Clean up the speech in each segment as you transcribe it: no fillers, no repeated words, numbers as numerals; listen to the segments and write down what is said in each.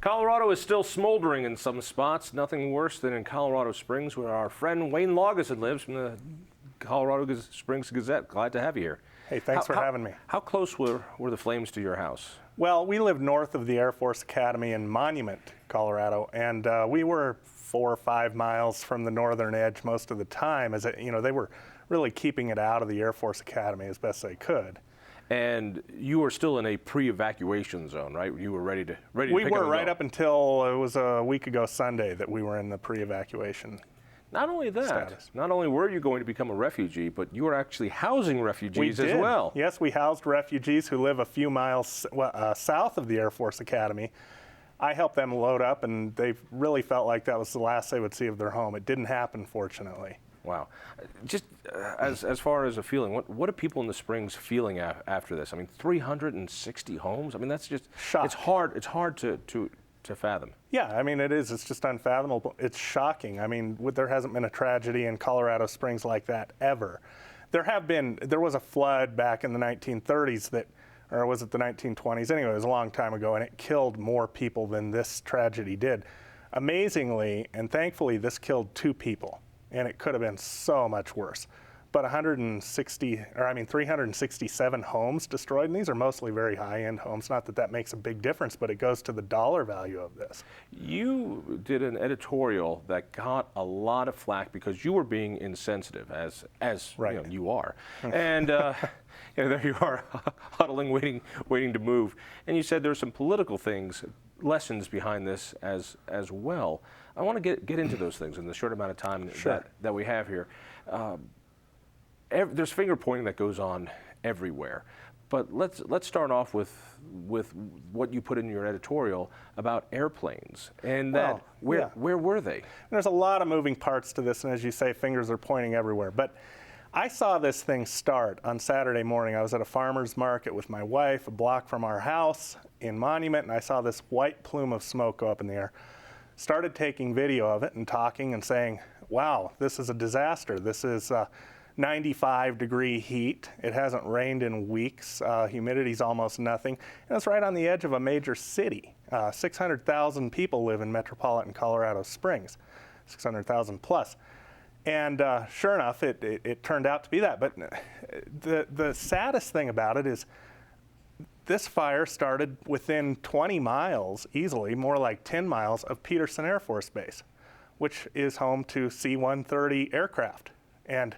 Colorado is still smoldering in some spots. Nothing worse than in Colorado Springs, where our friend Wayne Laugesen lives from the Colorado Springs Gazette. Glad to have you here. Hey, thanks for having me. How close were the flames to your house? Well, we live north of the Air Force Academy in Monument, Colorado, and we were 4 or 5 miles from the northern edge most of the time. As they were really keeping it out of the Air Force Academy as best they could. And you were still in a pre-evacuation zone, right? You were ready to We were right up until it was a week ago Sunday that we were in the pre-evacuation. Not only that, status. Not only were you going to become a refugee, but you were actually housing refugees as well. Yes, we housed refugees who live a few miles south of the Air Force Academy. I helped them load up, and they really felt like that was the last they would see of their home. It didn't happen, fortunately. Wow. Just as far as a feeling, what are people in the Springs feeling after this? I mean, 360 homes? I mean, that's just, shock. It's hard to fathom. Yeah, I mean, it is. It's just unfathomable. It's shocking. I mean, there hasn't been a tragedy in Colorado Springs like that ever. There was a flood back in the 1930s or was it the 1920s? Anyway, it was a long time ago, and it killed more people than this tragedy did. Amazingly, and thankfully, this killed 2 people. And it could have been so much worse. But 367 homes destroyed, and these are mostly very high-end homes. Not that that makes a big difference, but it goes to the dollar value of this. You did an editorial that got a lot of flack because you were being insensitive, as right. You are. And there you are, huddling, waiting to move. And you said there's some political lessons behind this as well. I want to get into those things in the short amount of time that we have here. There's finger pointing that goes on everywhere, but let's start off with what you put in your editorial about airplanes and where were they? There's a lot of moving parts to this, and as you say, fingers are pointing everywhere. But I saw this thing start on Saturday morning. I was at a farmer's market with my wife, a block from our house in Monument, and I saw this white plume of smoke go up in the air. Started taking video of it and talking and saying, wow, this is a disaster. This is 95-degree heat. It hasn't rained in weeks. Humidity's almost nothing. And it's right on the edge of a major city. 600,000 people live in metropolitan Colorado Springs, 600,000 plus. And sure enough, it turned out to be that. But the saddest thing about it is this fire started within 20 miles, easily, more like 10 miles, of Peterson Air Force Base, which is home to C-130 aircraft, and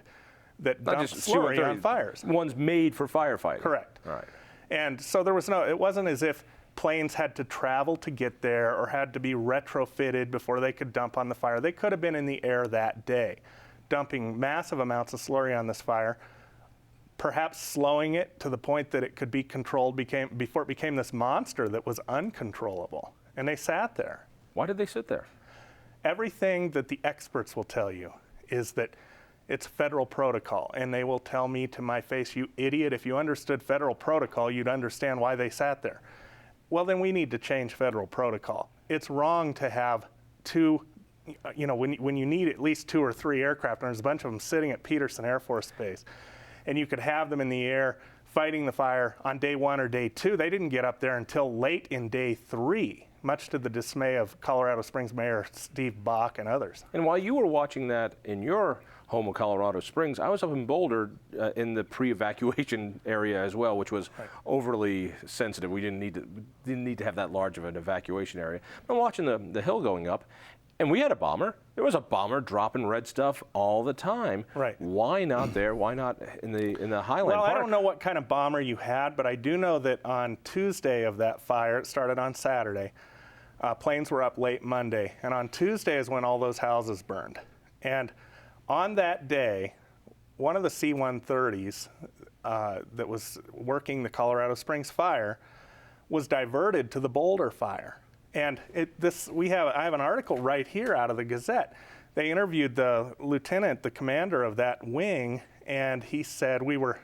that dump slurry on fires. One's made for firefighting. Correct. All right. And so it wasn't as if planes had to travel to get there or had to be retrofitted before they could dump on the fire. They could have been in the air that day, dumping massive amounts of slurry on this fire, perhaps slowing it to the point that it could be controlled before it became this monster that was uncontrollable. And they sat there. Why did they sit there? Everything that the experts will tell you is that it's federal protocol. And they will tell me to my face, you idiot, if you understood federal protocol, you'd understand why they sat there. Well, then we need to change federal protocol. It's wrong to have when you need at least 2 or 3 aircraft, and there's a bunch of them sitting at Peterson Air Force Base, and you could have them in the air fighting the fire on day 1 or day 2. They didn't get up there until late in day 3, much to the dismay of Colorado Springs Mayor Steve Bach and others. And while you were watching that in your home of Colorado Springs, I was up in Boulder in the pre-evacuation area as well, which was overly sensitive. We didn't need to have that large of an evacuation area. I'm watching the hill going up, and we had a bomber. There was a bomber dropping red stuff all the time. Right. Why not there? Why not in the Highland Park? I don't know what kind of bomber you had, but I do know that on Tuesday of that fire, it started on Saturday, planes were up late Monday, and on Tuesday is when all those houses burned. And on that day, one of the C-130s that was working the Colorado Springs fire was diverted to the Boulder fire. And I have an article right here out of the Gazette. They interviewed the lieutenant, the commander of that wing, and he said we were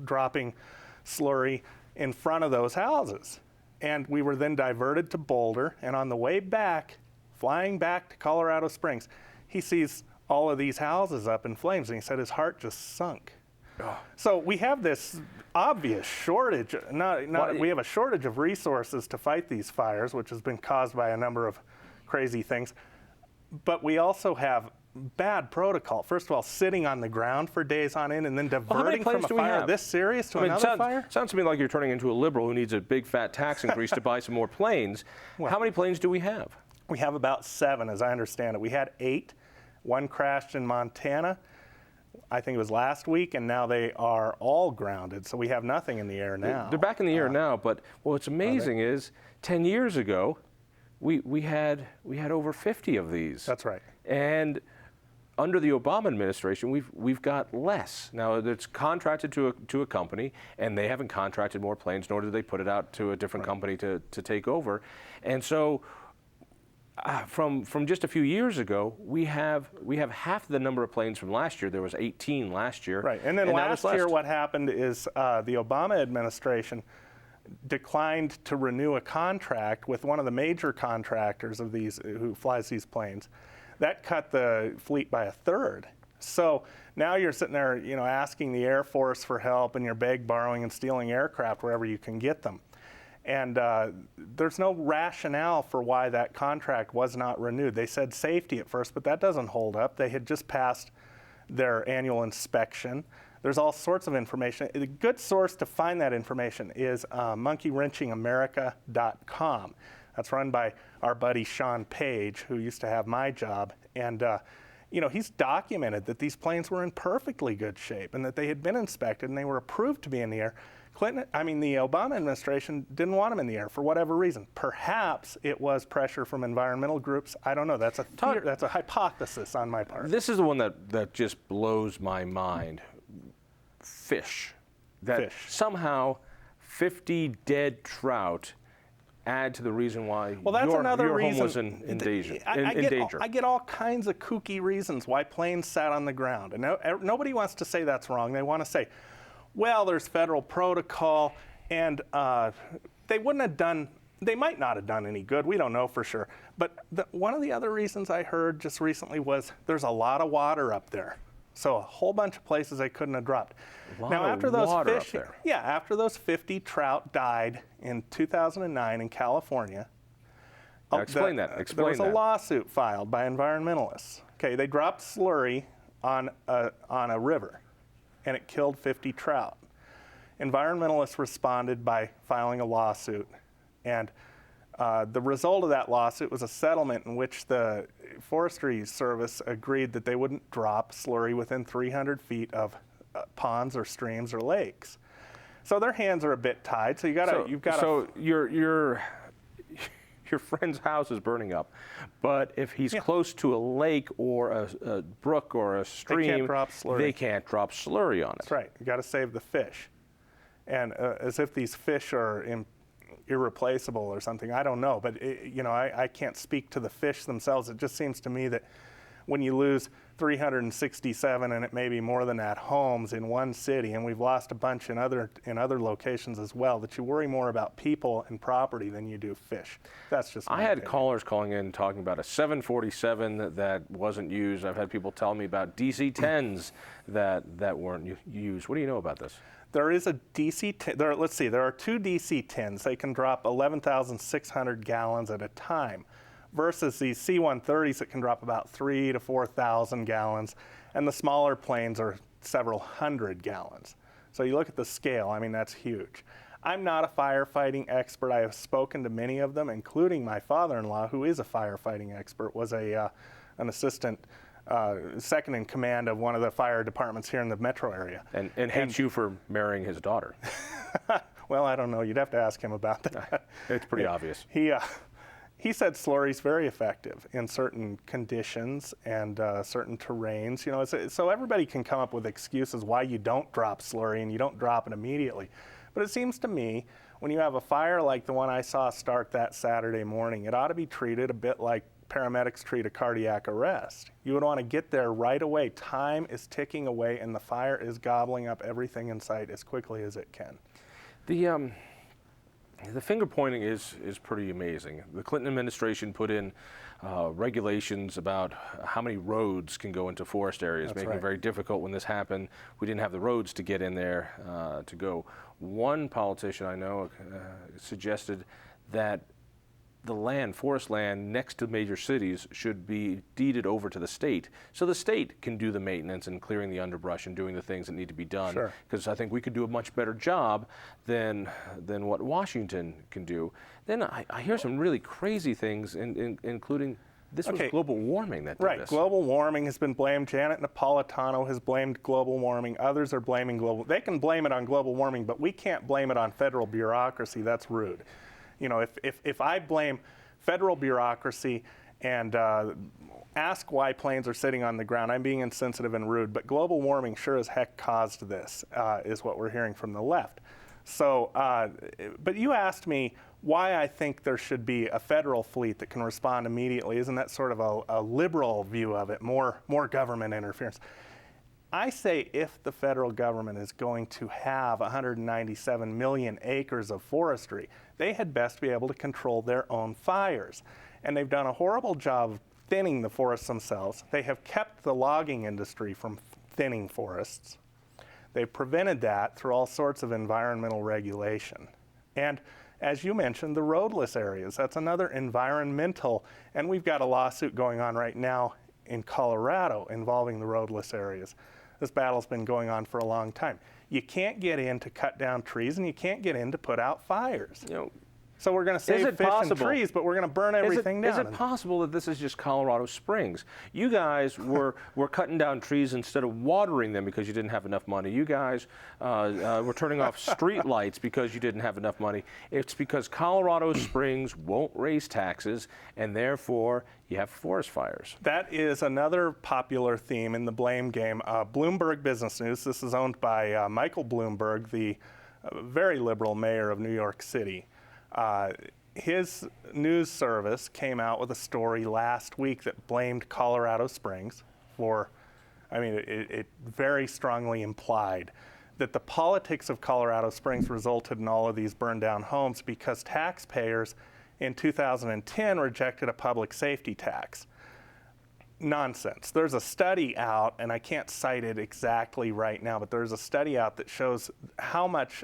dropping slurry in front of those houses. And we were then diverted to Boulder, and on the way back, flying back to Colorado Springs, he sees all of these houses up in flames, and he said his heart just sunk. So we have this obvious shortage. We have a shortage of resources to fight these fires, which has been caused by a number of crazy things. But we also have bad protocol. First of all, sitting on the ground for days on end and then diverting from a fire this serious to another fire? Sounds to me like you're turning into a liberal who needs a big fat tax increase to buy some more planes. Well, how many planes do we have? We have about 7, as I understand it. We had 8. One crashed in Montana, I think it was last week, and now they are all grounded. So we have nothing in the air now. They're back in the air now, but what's amazing is 10 years ago, we had over 50 of these. That's right. And under the Obama administration, we've got less. Now, it's contracted to a company, and they haven't contracted more planes, nor did they put it out to a different company to take over. And so from just a few years ago, we have half the number of planes from last year. There was 18 last year. Right, and then last year what happened is the Obama administration declined to renew a contract with one of the major contractors of these who flies these planes. That cut the fleet by 1/3. So now you're sitting there, asking the Air Force for help, and you're borrowing, and stealing aircraft wherever you can get them. And there's no rationale for why that contract was not renewed. They said safety at first, but that doesn't hold up. They had just passed their annual inspection. There's all sorts of information. A good source to find that information is monkeywrenchingamerica.com. That's run by our buddy Sean Page, who used to have my job. And he's documented that these planes were in perfectly good shape and that they had been inspected and they were approved to be in the air. The Obama administration didn't want them in the air for whatever reason. Perhaps it was pressure from environmental groups. I don't know. That's a hypothesis on my part. This is the one that just blows my mind. Fish. Somehow 50 dead trout add to the reason why your home was in danger. I get all kinds of kooky reasons why planes sat on the ground. And nobody wants to say that's wrong. They want to say, well, there's federal protocol, and they might not have done any good. We don't know for sure. But one of the other reasons I heard just recently was there's a lot of water up there. So a whole bunch of places they couldn't have dropped. Now, after those fish, after those 50 trout died in 2009 in California, explain that. There was a lawsuit filed by environmentalists. Okay, they dropped slurry on a river, and it killed 50 trout. Environmentalists responded by filing a lawsuit, and the result of that lawsuit was a settlement in which the Forestry Service agreed that they wouldn't drop slurry within 300 feet of ponds or streams or lakes. So their hands are a bit tied. So So your friend's house is burning up, but if he's close to a lake or a brook or a stream, they can't drop slurry on it. That's right. You got to save the fish, and as if these fish are irreplaceable or something. I don't know, but I can't speak to the fish themselves. It just seems to me that when you lose 367, and it may be more than that, homes in one city, and we've lost a bunch in other locations as well, that you worry more about people and property than you do fish. That's just my opinion. Callers calling in talking about a 747 that wasn't used. I've had people tell me about DC-10s that weren't used. What do you know about this? There is a DC-10. There are 2 DC-10s. They can drop 11,600 gallons at a time, versus these C-130s that can drop about 3,000 to 4,000 gallons, and the smaller planes are several hundred gallons. So you look at the scale. I mean, that's huge. I'm not a firefighting expert. I have spoken to many of them, including my father-in-law, who is a firefighting expert, was an assistant. Second in command of one of the fire departments here in the metro area. And hates you for marrying his daughter. Well, I don't know. You'd have to ask him about that. It's pretty obvious. He said slurry's very effective in certain conditions and certain terrains. So everybody can come up with excuses why you don't drop slurry and you don't drop it immediately. But it seems to me, when you have a fire like the one I saw start that Saturday morning, it ought to be treated a bit like paramedics treat a cardiac arrest. You would want to get there right away. Time is ticking away, and the fire is gobbling up everything in sight as quickly as it can. The finger pointing is pretty amazing. The Clinton administration put in regulations about how many roads can go into forest areas, That's making right. it very difficult when this happened. We didn't have the roads to get in there to go. One politician I know suggested that the land, forest land next to major cities should be deeded over to the state, so the state can do the maintenance and clearing the underbrush and doing the things that need to be done. Sure. Because I think we could do a much better job than what Washington can do. Then I hear some really crazy things, including this was Okay. global warming that did Right, this. global warming has been blamed. Janet Napolitano has blamed global warming. Others are blaming global. They can blame it on global warming, but we can't blame it on federal bureaucracy. That's rude. You know, if I blame federal bureaucracy and ask why planes are sitting on the ground, I'm being insensitive and rude, but global warming sure as heck caused this, is what we're hearing from the left. So, but you asked me why I think there should be a federal fleet that can respond immediately. Isn't that sort of a liberal view of it, more government interference? I say if the federal government is going to have 197 million acres of forestry, they had best be able to control their own fires. And they've done a horrible job of thinning the forests themselves. They have kept the logging industry from thinning forests. They've prevented that through all sorts of environmental regulation. And as you mentioned, the roadless areas, that's another environmental, and we've got a lawsuit going on right now in Colorado involving the roadless areas. This battle's been going on for a long time. You can't get in to cut down trees, and you can't get in to put out fires. You know, So we're going to save fish and trees, but we're going to burn everything down. Is it possible that this is just Colorado Springs? You guys were cutting down trees instead of watering them because you didn't have enough money. You guys were turning off street lights because you didn't have enough money. It's because Colorado Springs won't raise taxes, and therefore you have forest fires. That is another popular theme in the blame game. Bloomberg Business News, this is owned by Michael Bloomberg, the very liberal mayor of New York City. His news service came out with a story last week that blamed Colorado Springs for, I mean, it very strongly implied that the politics of Colorado Springs resulted in all of these burned down homes because taxpayers in 2010 rejected a public safety tax. Nonsense. There's a study out, and I can't cite it exactly right now, but there's a study out that shows how much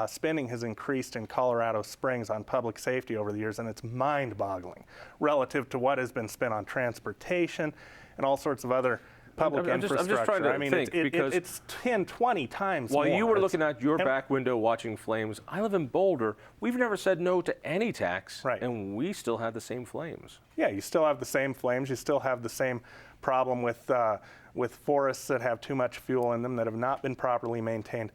spending has increased in Colorado Springs on public safety over the years, and it's mind-boggling relative to what has been spent on transportation and all sorts of other public infrastructure. I'm just trying to think, because it's 10, 20 times while more. you were looking out your back window watching flames, I live in Boulder. We've never said no to any tax, right, and we still have the same flames. Yeah, you still have the same flames. You still have the same problem with forests that have too much fuel in them that have not been properly maintained.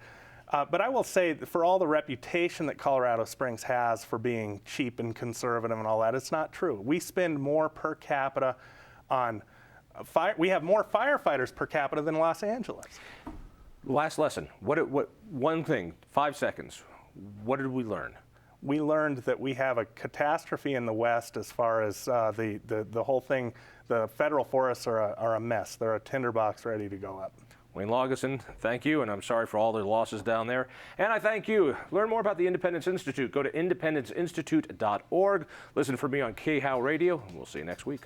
But I will say, that for all the reputation that Colorado Springs has for being cheap and conservative and all that, it's not true. We spend more per capita on fire. We have more firefighters per capita than Los Angeles. Last lesson. What one thing, 5 seconds. What did we learn? We learned that we have a catastrophe in the West as far as the whole thing. The federal forests are a mess. They're a tinderbox ready to go up. Wayne Laugesen, thank you, and I'm sorry for all the losses down there. And I thank you. Learn more about the Independence Institute. Go to independenceinstitute.org. Listen for me on KHOW Radio, and we'll see you next week.